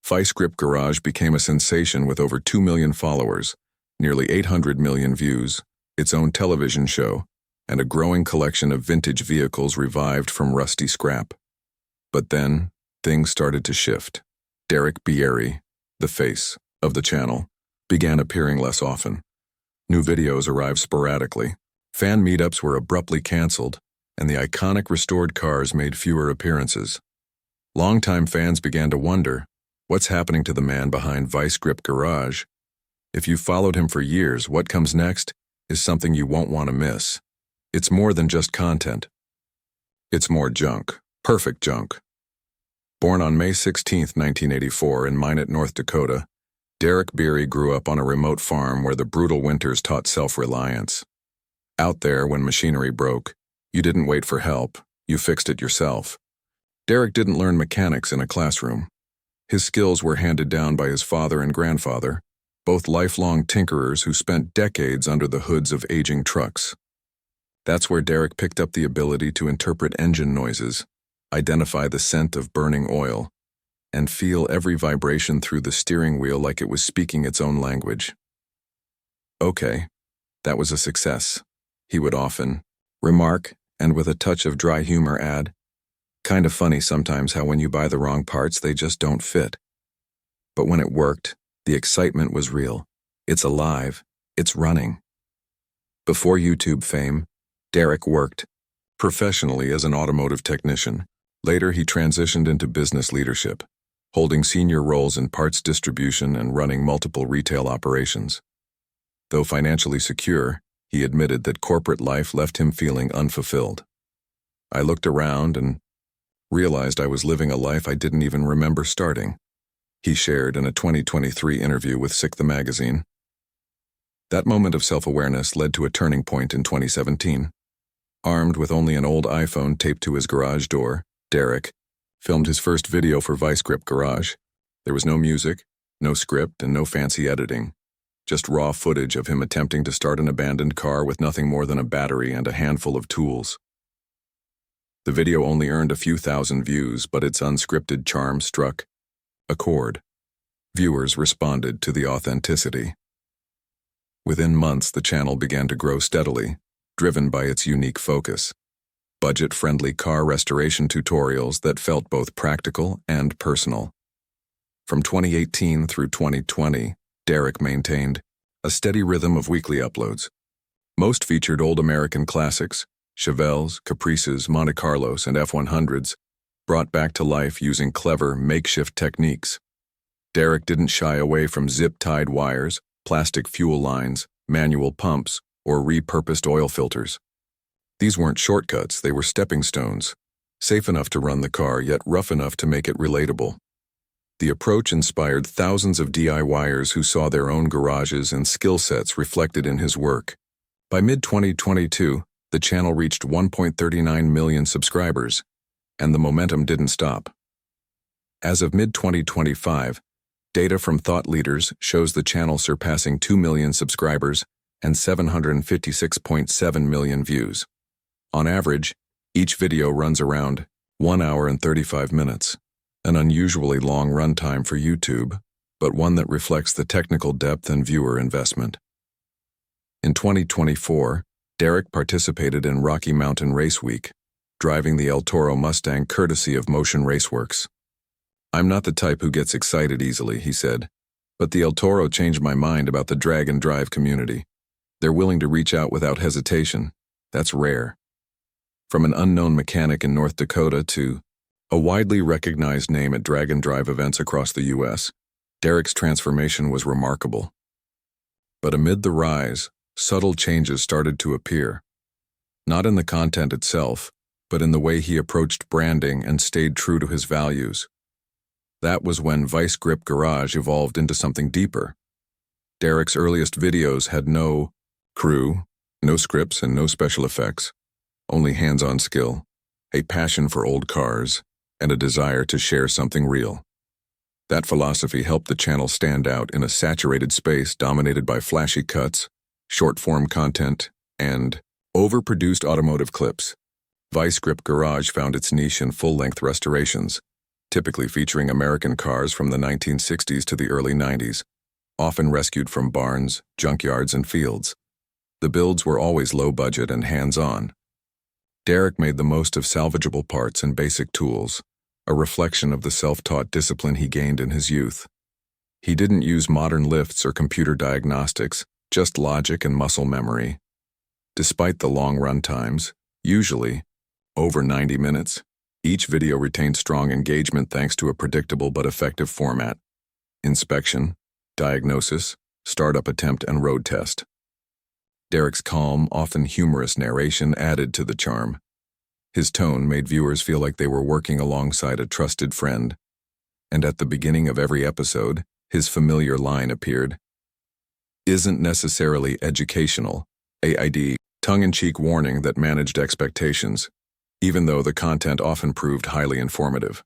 Vice Grip Garage became a sensation with over 2 million followers, nearly 800 million views, its own television show, and a growing collection of vintage vehicles revived from rusty scrap. But then, things started to shift. Derek Bieri, the face of the channel, began appearing less often. New videos arrived sporadically. Fan meetups were abruptly canceled, and the iconic restored cars made fewer appearances. Longtime fans began to wonder, what's happening to the man behind Vice Grip Garage? If you've followed him for years, what comes next is something you won't want to miss. It's more than just content. It's more junk. Perfect junk. Born on May 16, 1984 in Minot, North Dakota, Derek Bieri grew up on a remote farm where the brutal winters taught self-reliance. Out there, when machinery broke, you didn't wait for help, you fixed it yourself. Derek didn't learn mechanics in a classroom. His skills were handed down by his father and grandfather, both lifelong tinkerers who spent decades under the hoods of aging trucks. That's where Derek picked up the ability to interpret engine noises, identify the scent of burning oil, and feel every vibration through the steering wheel like it was speaking its own language. Okay, that was a success, he would often remark, and with a touch of dry humor add, kind of funny sometimes how when you buy the wrong parts they just don't fit. But when it worked, the excitement was real. It's alive. It's running. Before YouTube fame, Derek worked professionally as an automotive technician. Later, he transitioned into business leadership, holding senior roles in parts distribution and running multiple retail operations. Though financially secure, he admitted that corporate life left him feeling unfulfilled. I looked around and realized I was living a life I didn't even remember starting, he shared in a 2023 interview with Sick the magazine. That moment of self-awareness led to a turning point in 2017. Armed with only an old iPhone taped to his garage door, Derek filmed his first video for Vice Grip Garage. There was no music, no script, and no fancy editing. Just raw footage of him attempting to start an abandoned car with nothing more than a battery and a handful of tools. The video only earned a few thousand views, but its unscripted charm struck a chord. Viewers responded to the authenticity. Within months, the channel began to grow steadily, driven by its unique focus. Budget-friendly car restoration tutorials that felt both practical and personal. From 2018 through 2020, Derek maintained a steady rhythm of weekly uploads. Most featured old American classics, Chevelles, Caprices, Monte Carlos, and F100s, brought back to life using clever, makeshift techniques. Derek didn't shy away from zip-tied wires, plastic fuel lines, manual pumps, or repurposed oil filters. These weren't shortcuts, they were stepping stones, safe enough to run the car, yet rough enough to make it relatable. The approach inspired thousands of DIYers who saw their own garages and skill sets reflected in his work. By mid-2022, the channel reached 1.39 million subscribers, and the momentum didn't stop. As of mid-2025, data from thought leaders shows the channel surpassing 2 million subscribers and 756.7 million views. On average, each video runs around 1 hour and 35 minutes, an unusually long runtime for YouTube, but one that reflects the technical depth and viewer investment. In 2024, Derek participated in Rocky Mountain Race Week, driving the El Toro Mustang courtesy of Motion Raceworks. "I'm not the type who gets excited easily," he said, "but the El Toro changed my mind about the drag and drive community. They're willing to reach out without hesitation. That's rare." From an unknown mechanic in North Dakota to a widely recognized name at drag and drive events across the U.S., Derek's transformation was remarkable. But amid the rise, subtle changes started to appear. Not in the content itself, but in the way he approached branding and stayed true to his values. That was when Vice Grip Garage evolved into something deeper. Derek's earliest videos had no crew, no scripts, and no special effects. Only hands-on skill, a passion for old cars, and a desire to share something real. That philosophy helped the channel stand out in a saturated space dominated by flashy cuts, short-form content, and overproduced automotive clips. Vice Grip Garage found its niche in full-length restorations, typically featuring American cars from the 1960s to the early 90s, often rescued from barns, junkyards, and fields. The builds were always low budget and hands-on. Derek made the most of salvageable parts and basic tools, a reflection of the self-taught discipline he gained in his youth. He didn't use modern lifts or computer diagnostics, just logic and muscle memory. Despite the long run times, usually over 90 minutes, each video retained strong engagement thanks to a predictable but effective format: inspection, diagnosis, startup attempt, and road test. Derek's calm, often humorous narration added to the charm. His tone made viewers feel like they were working alongside a trusted friend. And at the beginning of every episode, his familiar line appeared: "Isn't necessarily educational," AID, tongue-in-cheek warning that managed expectations, even though the content often proved highly informative.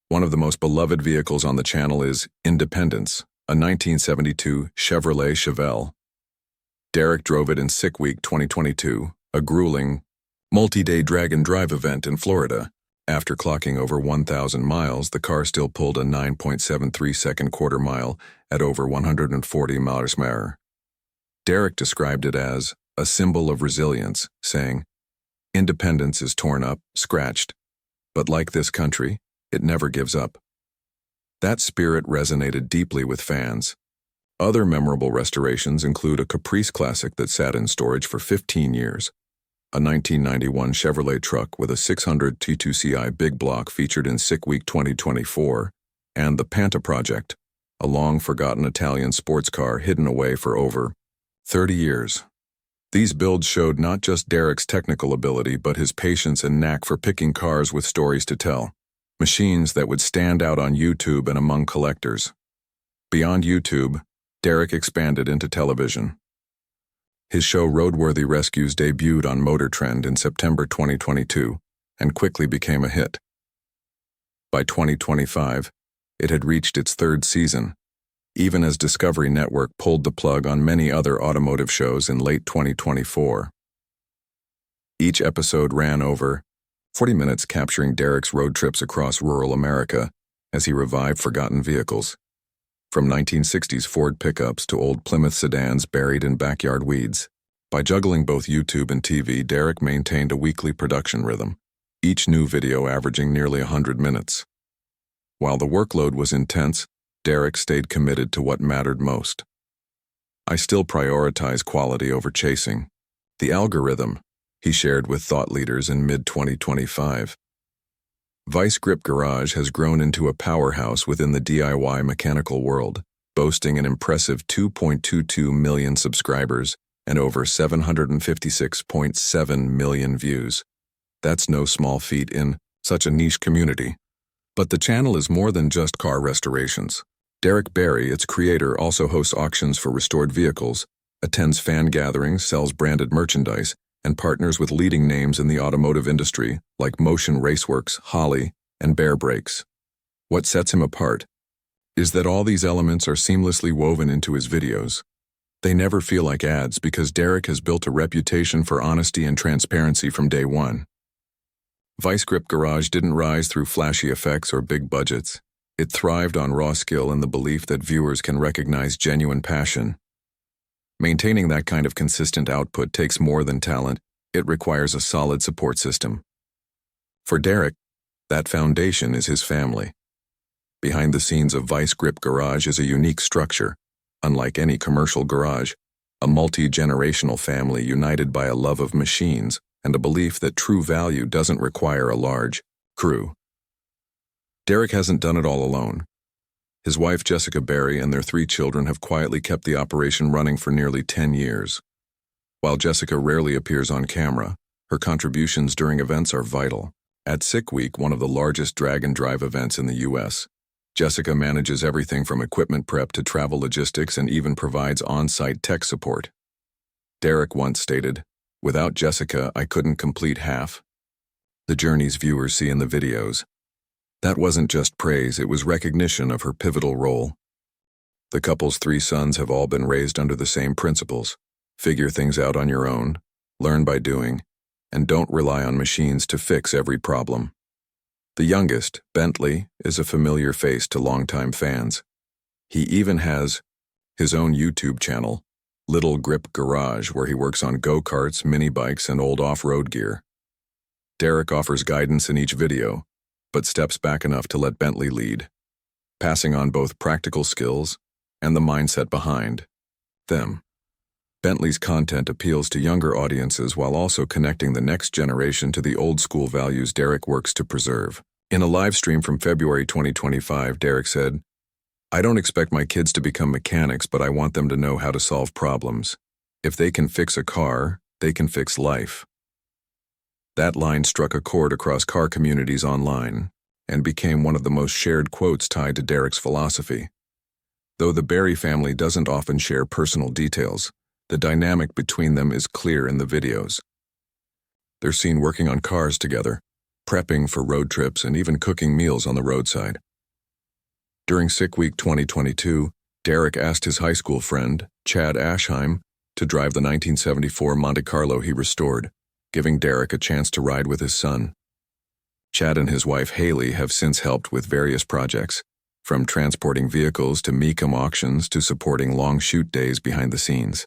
One of the most beloved vehicles on the channel is Independence, a 1972 Chevrolet Chevelle. Derek drove it in Sick Week 2022, a grueling, multi-day drag-and-drive event in Florida. After clocking over 1,000 miles, the car still pulled a 9.73-second quarter mile at over 140 miles per hour. Derek described it as a symbol of resilience, saying, "Independence is torn up, scratched, but like this country, it never gives up." That spirit resonated deeply with fans. Other memorable restorations include a Caprice classic that sat in storage for 15 years, a 1991 Chevrolet truck with a 600 T2CI big block featured in Sick Week 2024, and the Panta Project, a long-forgotten Italian sports car hidden away for over 30 years. These builds showed not just Derek's technical ability but his patience and knack for picking cars with stories to tell, machines that would stand out on YouTube and among collectors. Beyond YouTube, Derek expanded into television. His show Roadworthy Rescues debuted on Motor Trend in September 2022 and quickly became a hit. By 2025, it had reached its third season, even as Discovery Network pulled the plug on many other automotive shows in late 2024. Each episode ran over 40 minutes, capturing Derek's road trips across rural America as he revived forgotten vehicles. From 1960s Ford pickups to old Plymouth sedans buried in backyard weeds. By juggling both YouTube and TV, Derek maintained a weekly production rhythm, each new video averaging nearly 100 minutes. While the workload was intense, Derek stayed committed to what mattered most. "I still prioritize quality over chasing. The algorithm," he shared with thought leaders in mid-2025. Vice Grip Garage has grown into a powerhouse within the DIY mechanical world, boasting an impressive 2.22 million subscribers and over 756.7 million views. That's no small feat in such a niche community. But the channel is more than just car restorations. Derek Bieri, its creator, also hosts auctions for restored vehicles, attends fan gatherings, sells branded merchandise, and partners with leading names in the automotive industry like Motion Raceworks, Holley, and Bear Brakes. What sets him apart is that all these elements are seamlessly woven into his videos. They never feel like ads because Derek has built a reputation for honesty and transparency from day one. Vice Grip Garage didn't rise through flashy effects or big budgets. It thrived on raw skill and the belief that viewers can recognize genuine passion. Maintaining that kind of consistent output takes more than talent. It requires a solid support system. For Derek, that foundation is his family. Behind the scenes of Vice Grip Garage is a unique structure. Unlike any commercial garage, a multi-generational family united by a love of machines and a belief that true value doesn't require a large crew. Derek hasn't done it all alone. His wife Jessica Bieri and their 3 children have quietly kept the operation running for nearly 10 years. While Jessica rarely appears on camera, her contributions during events are vital. At Sick Week, one of the largest drag-and-drive events in the U.S., Jessica manages everything from equipment prep to travel logistics and even provides on-site tech support. Derek once stated, "Without Jessica, I couldn't complete half the journeys viewers see in the videos." That wasn't just praise, it was recognition of her pivotal role. The couple's 3 sons have all been raised under the same principles: figure things out on your own, learn by doing, and don't rely on machines to fix every problem. The youngest, Bentley, is a familiar face to longtime fans. He even has his own YouTube channel, Little Grip Garage, where he works on go-karts, mini-bikes, and old off-road gear. Derek offers guidance in each video, but steps back enough to let Bentley lead, passing on both practical skills and the mindset behind them. Bentley's content appeals to younger audiences while also connecting the next generation to the old-school values Derek works to preserve. In a live stream from February 2025, Derek said, "I don't expect my kids to become mechanics, but I want them to know how to solve problems. If they can fix a car, they can fix life." That line struck a chord across car communities online and became one of the most shared quotes tied to Derek's philosophy. Though the Bieri family doesn't often share personal details, the dynamic between them is clear in the videos. They're seen working on cars together, prepping for road trips, and even cooking meals on the roadside. During Sick Week 2022, Derek asked his high school friend, Chad Ashheim, to drive the 1974 Monte Carlo he restored, giving Derek a chance to ride with his son. Chad and his wife Haley have since helped with various projects, from transporting vehicles to Mecum auctions to supporting long shoot days behind the scenes.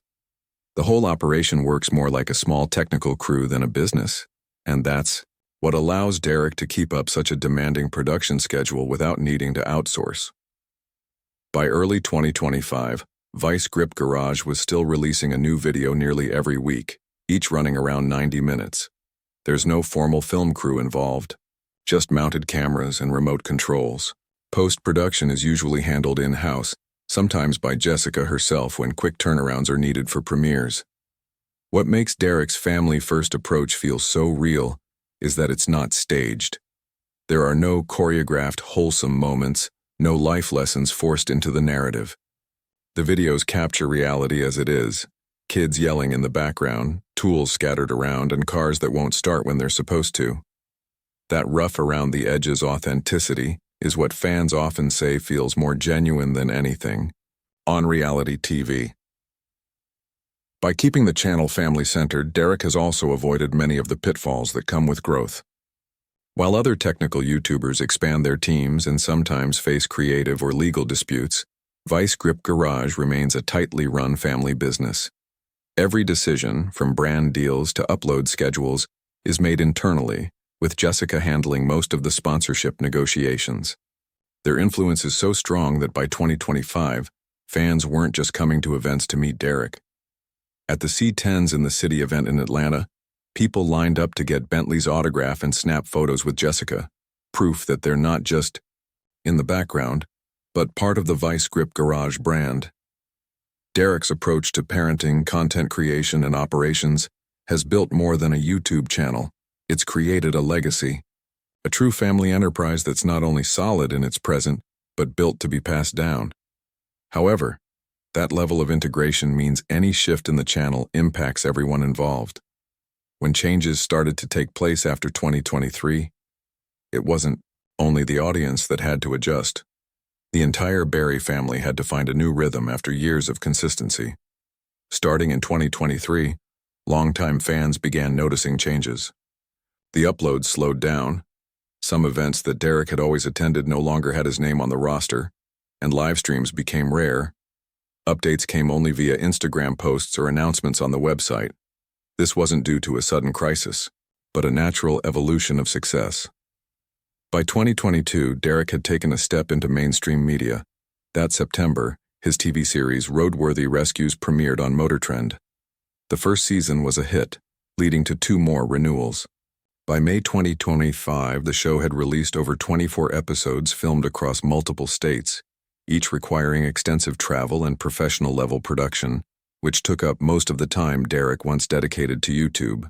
The whole operation works more like a small technical crew than a business, and that's what allows Derek to keep up such a demanding production schedule without needing to outsource. By early 2025, Vice Grip Garage was still releasing a new video nearly every week, each running around 90 minutes. There's no formal film crew involved, just mounted cameras and remote controls. Post-production is usually handled in-house, sometimes by Jessica herself when quick turnarounds are needed for premieres. What makes Derek's family-first approach feel so real is that it's not staged. There are no choreographed, wholesome moments, no life lessons forced into the narrative. The videos capture reality as it is: kids yelling in the background, tools scattered around, and cars that won't start when they're supposed to. That rough around the edges authenticity is what fans often say feels more genuine than anything on reality TV. By keeping the channel family-centered, Derek has also avoided many of the pitfalls that come with growth. While other technical YouTubers expand their teams and sometimes face creative or legal disputes, Vice Grip Garage remains a tightly run family business. Every decision, from brand deals to upload schedules, is made internally, with Jessica handling most of the sponsorship negotiations. Their influence is so strong that by 2025, fans weren't just coming to events to meet Derek. At the C10s in the City event in Atlanta, people lined up to get Bentley's autograph and snap photos with Jessica, proof that they're not just in the background, but part of the Vice Grip Garage brand. Derek's approach to parenting, content creation, and operations has built more than a YouTube channel. It's created a legacy, a true family enterprise that's not only solid in its present, but built to be passed down. However, that level of integration means any shift in the channel impacts everyone involved. When changes started to take place after 2023, it wasn't only the audience that had to adjust. The entire Bieri family had to find a new rhythm after years of consistency. Starting in 2023, longtime fans began noticing changes. The uploads slowed down. Some events that Derek had always attended no longer had his name on the roster, and live streams became rare. Updates came only via Instagram posts or announcements on the website. This wasn't due to a sudden crisis, but a natural evolution of success. By 2022, Derek had taken a step into mainstream media. That September, his TV series Roadworthy Rescues premiered on Motor Trend. The first season was a hit, leading to 2 more renewals. By May 2025, the show had released over 24 episodes filmed across multiple states, each requiring extensive travel and professional-level production, which took up most of the time Derek once dedicated to YouTube.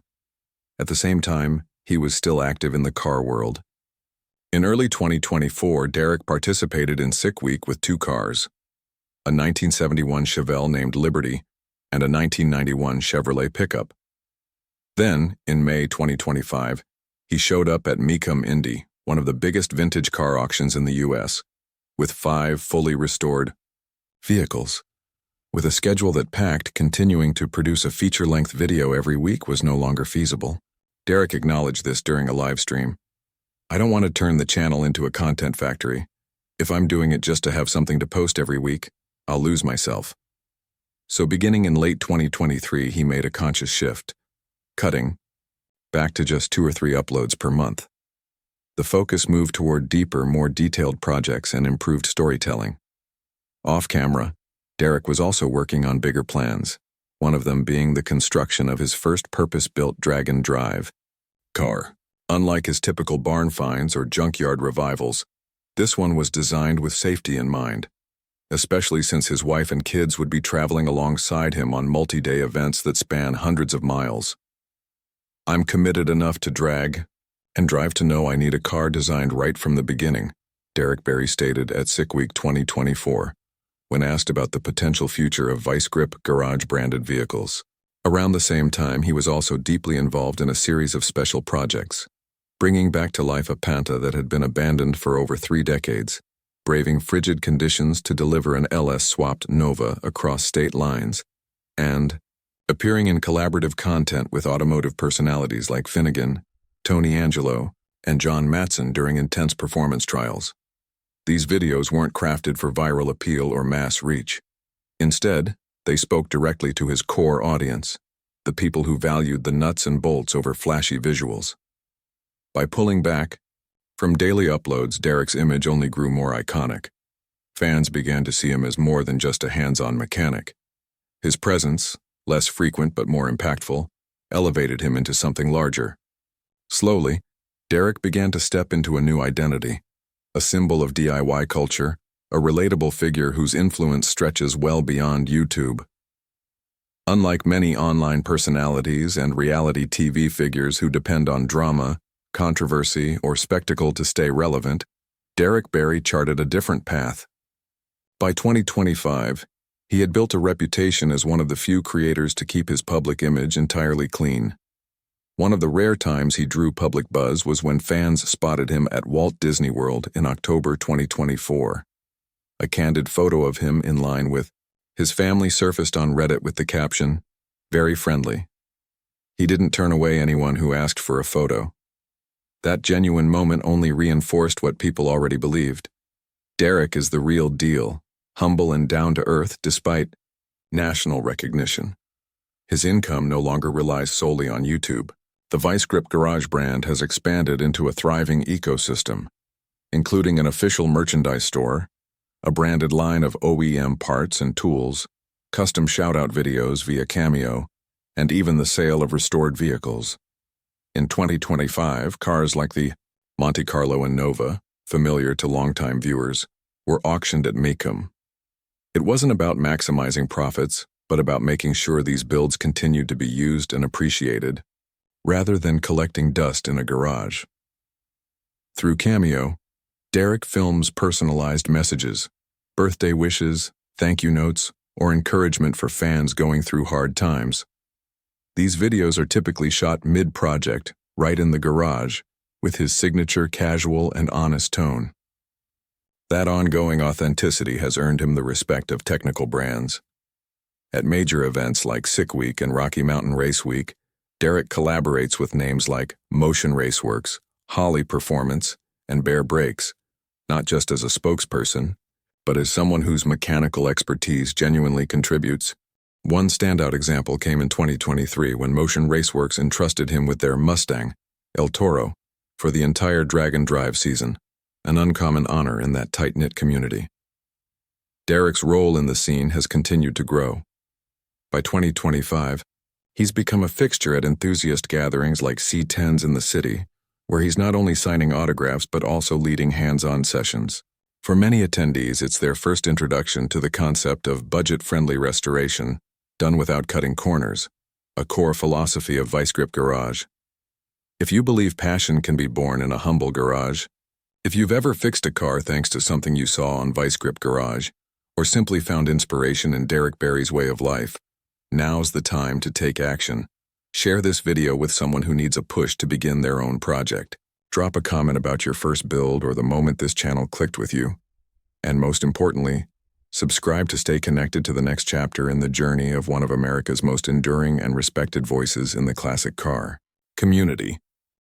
At the same time, he was still active in the car world. In early 2024, Derek participated in Sick Week with 2 cars, a 1971 Chevelle named Liberty and a 1991 Chevrolet pickup. Then, in May 2025, he showed up at Mecum Indy, one of the biggest vintage car auctions in the U.S., with 5 fully restored vehicles. With a schedule that packed, continuing to produce a feature-length video every week was no longer feasible. Derek acknowledged this during a live stream. I don't want to turn the channel into a content factory. If I'm doing it just to have something to post every week, I'll lose myself. So beginning in late 2023, he made a conscious shift, cutting back to just 2 or 3 uploads per month. The focus moved toward deeper, more detailed projects and improved storytelling. Off camera, Derek was also working on bigger plans, one of them being the construction of his first purpose-built Dragon Drive car. Unlike his typical barn finds or junkyard revivals, this one was designed with safety in mind, especially since his wife and kids would be traveling alongside him on multi-day events that span hundreds of miles. I'm committed enough to drag and drive to know I need a car designed right from the beginning, Derek Bieri stated at Sick Week 2024, when asked about the potential future of Vice Grip garage-branded vehicles. Around the same time, he was also deeply involved in a series of special projects, bringing back to life a Panta that had been abandoned for over 3 decades, braving frigid conditions to deliver an LS-swapped Nova across state lines, and appearing in collaborative content with automotive personalities like Finnegan, Tony Angelo, and John Matson during intense performance trials. These videos weren't crafted for viral appeal or mass reach. Instead, they spoke directly to his core audience, the people who valued the nuts and bolts over flashy visuals. By pulling back from daily uploads, Derek's image only grew more iconic. Fans began to see him as more than just a hands-on mechanic. His presence, less frequent but more impactful, elevated him into something larger. Slowly, Derek began to step into a new identity, a symbol of DIY culture, a relatable figure whose influence stretches well beyond YouTube. Unlike many online personalities and reality TV figures who depend on drama, controversy, or spectacle to stay relevant, Derek Bieri charted a different path. By 2025, he had built a reputation as one of the few creators to keep his public image entirely clean. One of the rare times he drew public buzz was when fans spotted him at Walt Disney World in October 2024. A candid photo of him in line with his family surfaced on Reddit with the caption, "Very friendly." He didn't turn away anyone who asked for a photo. That genuine moment only reinforced what people already believed. Derek is the real deal, humble and down-to-earth despite national recognition. His income no longer relies solely on YouTube. The Vice Grip Garage brand has expanded into a thriving ecosystem, including an official merchandise store, a branded line of OEM parts and tools, custom shout-out videos via Cameo, and even the sale of restored vehicles. In 2025, cars like the Monte Carlo and Nova, familiar to longtime viewers, were auctioned at Mecum. It wasn't about maximizing profits, but about making sure these builds continued to be used and appreciated, rather than collecting dust in a garage. Through Cameo, Derek films personalized messages, birthday wishes, thank you notes, or encouragement for fans going through hard times. These videos are typically shot mid-project, right in the garage, with his signature casual and honest tone. That ongoing authenticity has earned him the respect of technical brands. At major events like Sick Week and Rocky Mountain Race Week, Derek collaborates with names like Motion Raceworks, Holly Performance, and Bear Brakes, not just as a spokesperson, but as someone whose mechanical expertise genuinely contributes. One standout example came in 2023 when Motion Raceworks entrusted him with their Mustang, El Toro, for the entire Dragon Drive season, an uncommon honor in that tight-knit community. Derek's role in the scene has continued to grow. By 2025, he's become a fixture at enthusiast gatherings like C10s in the city, where he's not only signing autographs but also leading hands-on sessions. For many attendees, it's their first introduction to the concept of budget-friendly restoration, done without cutting corners, a core philosophy of Vice Grip Garage. If you believe passion can be born in a humble garage, if you've ever fixed a car thanks to something you saw on Vice Grip Garage, or simply found inspiration in Derek Bieri's way of life, now's the time to take action. Share this video with someone who needs a push to begin their own project. Drop a comment about your first build or the moment this channel clicked with you. And most importantly, subscribe to stay connected to the next chapter in the journey of one of America's most enduring and respected voices in the classic car community.